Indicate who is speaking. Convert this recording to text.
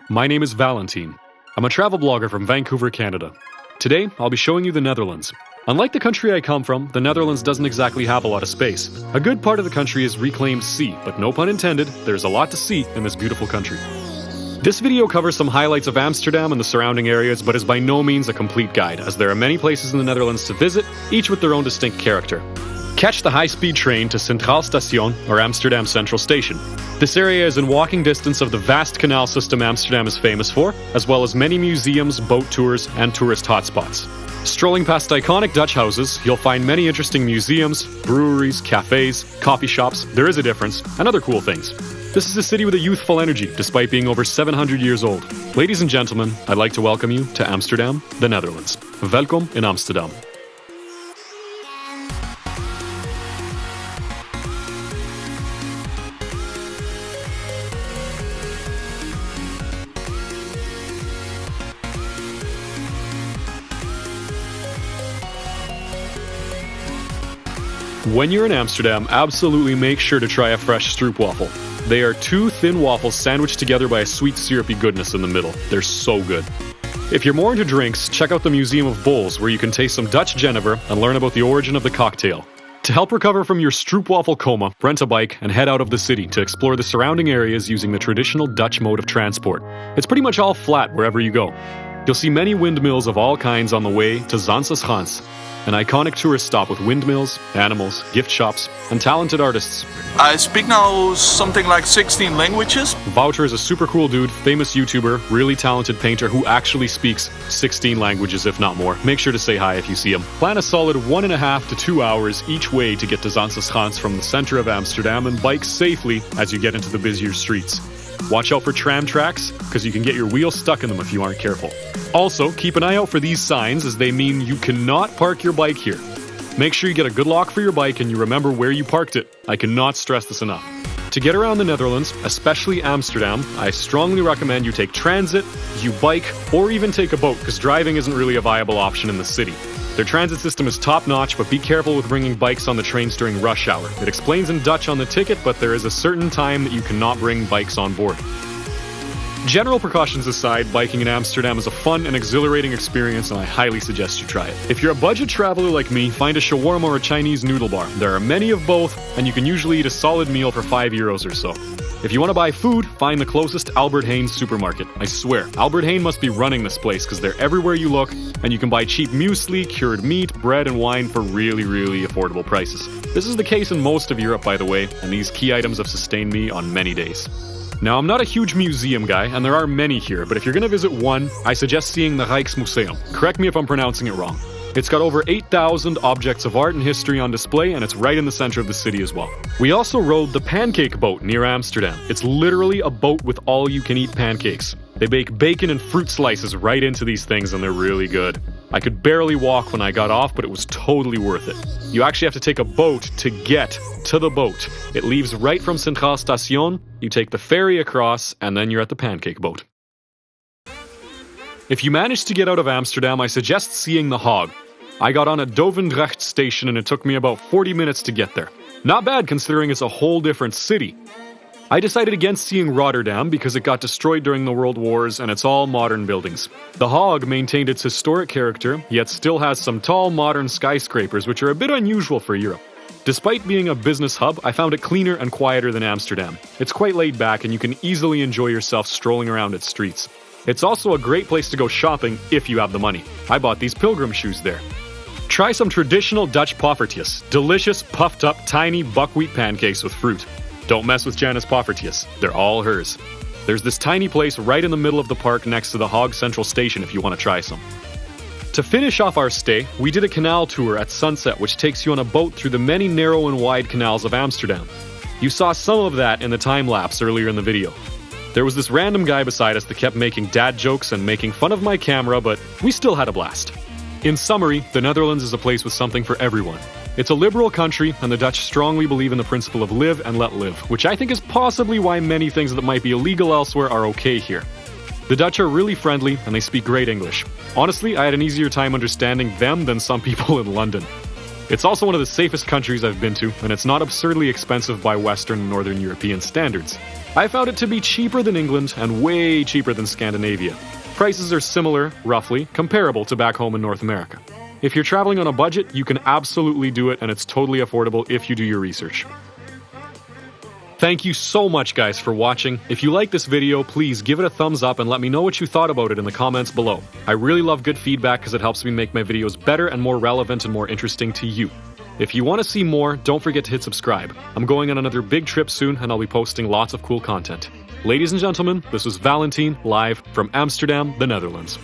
Speaker 1: My name is Valentine. I'm a travel blogger from Vancouver, Canada. Today, I'll be showing you the Netherlands. Unlike the country I come from, the Netherlands doesn't exactly have a lot of space. A good part of the country is reclaimed sea, but no pun intended, there's a lot to see in this beautiful country. This video covers some highlights of Amsterdam and the surrounding areas, but is by no means a complete guide, as there are many places in the Netherlands to visit, each with their own distinct character. Catch the high-speed train to Centraal Station, or Amsterdam Central Station. This area is in walking distance of the vast canal system Amsterdam is famous for, as well as many museums, boat tours, and tourist hotspots. Strolling past iconic Dutch houses, you'll find many interesting museums, breweries, cafes, coffee shops, there is a difference, and other cool things. This is a city with a youthful energy, despite being over 700 years old. Ladies and gentlemen, I'd like to welcome you to Amsterdam, the Netherlands. Welkom in Amsterdam. When you're in Amsterdam, absolutely make sure to try a fresh stroopwafel. They are two thin waffles sandwiched together by a sweet syrupy goodness in the middle. They're so good. If you're more into drinks, check out the Museum of Bowls, where you can taste some Dutch Genever and learn about the origin of the cocktail. To help recover from your stroopwafel coma, rent a bike and head out of the city to explore the surrounding areas using the traditional Dutch mode of transport. It's pretty much all flat wherever you go. You'll see many windmills of all kinds on the way to Zaanse, an iconic tourist stop with windmills, animals, gift shops, and talented artists.
Speaker 2: I speak now something like 16 languages.
Speaker 1: Wouter is a super cool dude, famous YouTuber, really talented painter who actually speaks 16 languages, if not more. Make sure to say hi if you see him. Plan a solid 1.5 to 2 hours each way to get to Zaanse from the center of Amsterdam and bike safely as you get into the busier streets. Watch out for tram tracks, because you can get your wheels stuck in them if you aren't careful. Also, keep an eye out for these signs, as they mean you cannot park your bike here. Make sure you get a good lock for your bike and you remember where you parked it. I cannot stress this enough. To get around the Netherlands, especially Amsterdam, I strongly recommend you take transit, you bike, or even take a boat, because driving isn't really a viable option in the city. Their transit system is top-notch, but be careful with bringing bikes on the trains during rush hour. It explains in Dutch on the ticket, but there is a certain time that you cannot bring bikes on board. General precautions aside, biking in Amsterdam is a fun and exhilarating experience, and I highly suggest you try it. If you're a budget traveler like me, find a shawarma or a Chinese noodle bar. There are many of both, and you can usually eat a solid meal for €5 or so. If you want to buy food, find the closest Albert Heijn supermarket. I swear, Albert Heijn must be running this place, because they're everywhere you look, and you can buy cheap muesli, cured meat, bread, and wine for really, really affordable prices. This is the case in most of Europe, by the way, and these key items have sustained me on many days. Now, I'm not a huge museum guy, and there are many here, but if you're going to visit one, I suggest seeing the Rijksmuseum. Correct me if I'm pronouncing it wrong. It's got over 8,000 objects of art and history on display, and it's right in the center of the city as well. We also rode the pancake boat near Amsterdam. It's literally a boat with all-you-can-eat pancakes. They bake bacon and fruit slices right into these things, and they're really good. I could barely walk when I got off, but it was totally worth it. You actually have to take a boat to get to the boat. It leaves right from Centraal Station, you take the ferry across, and then you're at the pancake boat. If you manage to get out of Amsterdam, I suggest seeing the Hague. I got on at Dovendrecht station and it took me about 40 minutes to get there. Not bad considering it's a whole different city. I decided against seeing Rotterdam because it got destroyed during the World Wars and it's all modern buildings. The Hague maintained its historic character, yet still has some tall modern skyscrapers which are a bit unusual for Europe. Despite being a business hub, I found it cleaner and quieter than Amsterdam. It's quite laid back and you can easily enjoy yourself strolling around its streets. It's also a great place to go shopping if you have the money. I bought these pilgrim shoes there. Try some traditional Dutch poffertjes, delicious, puffed up, tiny buckwheat pancakes with fruit. Don't mess with Janice poffertjes, they're all hers. There's this tiny place right in the middle of the park next to the Hague Central Station if you want to try some. To finish off our stay, we did a canal tour at sunset which takes you on a boat through the many narrow and wide canals of Amsterdam. You saw some of that in the time-lapse earlier in the video. There was this random guy beside us that kept making dad jokes and making fun of my camera, but we still had a blast. In summary, the Netherlands is a place with something for everyone. It's a liberal country, and the Dutch strongly believe in the principle of live and let live, which I think is possibly why many things that might be illegal elsewhere are okay here. The Dutch are really friendly, and they speak great English. Honestly, I had an easier time understanding them than some people in London. It's also one of the safest countries I've been to, and it's not absurdly expensive by Western and Northern European standards. I found it to be cheaper than England and way cheaper than Scandinavia. Prices are similar, roughly, comparable to back home in North America. If you're traveling on a budget, you can absolutely do it, and it's totally affordable if you do your research. Thank you so much, guys, for watching. If you like this video, please give it a thumbs up and let me know what you thought about it in the comments below. I really love good feedback because it helps me make my videos better and more relevant and more interesting to you. If you want to see more, don't forget to hit subscribe. I'm going on another big trip soon, and I'll be posting lots of cool content. Ladies and gentlemen, this was Valentine, live from Amsterdam, the Netherlands.